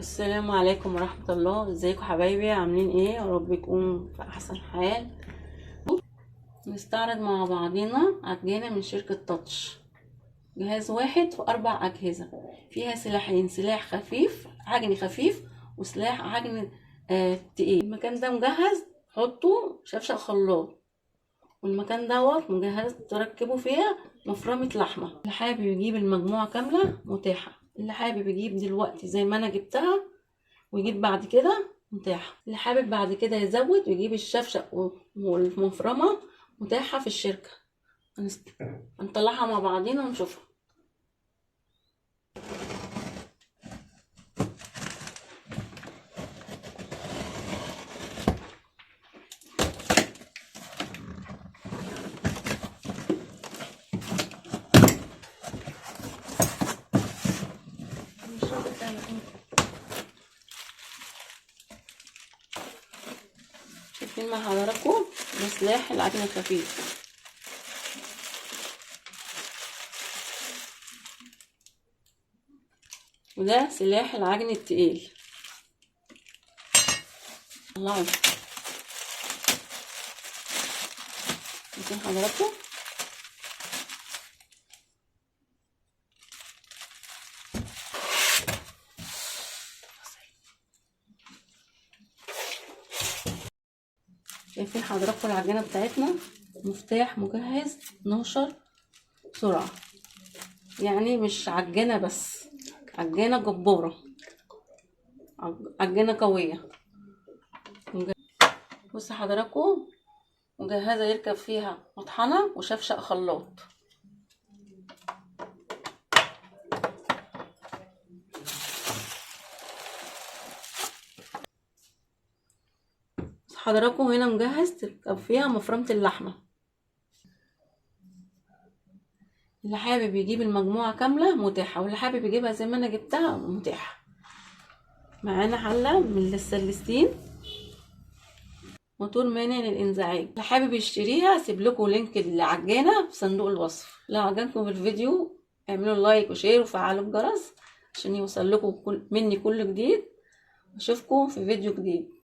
السلام عليكم ورحمة الله. ازيكم حبايبي؟ عاملين ايه؟ يا رب يكونوا في احسن حال. نستعرض مع بعضينا عجينة من شركة تاتش. جهاز واحد في 4 أجهزة، فيها سلاحين، سلاح خفيف عجن خفيف وسلاح عجن تقيل. المكان ده مجهز حطوا شفشق خلاط، والمكان دوت مجهز تركبوا فيها مفرمة لحمة. اللي حابب يجيب المجموعة كاملة متاحة، اللي حابب يجيب دلوقتي زي ما انا جبتها ويجيب بعد كده متاحة، اللي حابب بعد كده يزود ويجيب الشفشق والمفرمة متاحة في الشركة. هنطلعها مع بعضينا ونشوفها. شايفين مع حضراتكم ده سلاح العجن الخفيف، وده سلاح العجن التقيل. الله، شايفين حضراتكم؟ شايفين حضراتكم العجينة بتاعتنا مفتاح مجهز 12 سرعة، يعني مش عجينة بس، عجينة جبارة، عجينة قوية. بص حضراتكم، مجهزة يركب فيها مطحنة وشفشق خلاط. حضراتكم هنا مجهز تركب فيها مفرمة اللحمة. اللي حابب يجيب المجموعة كاملة متاحة، واللي حابب يجيبها زي ما انا جبتها متاحة. معانا حلة من السلستين موتور مانع للانزعاج، اللي حابب يشتريها هسيب لكم لينك العجانة في صندوق الوصف. لو عجبكم الفيديو اعملوا لايك وشير وفعلوا الجرس عشان يوصل لكم مني كل جديد. اشوفكم في فيديو جديد.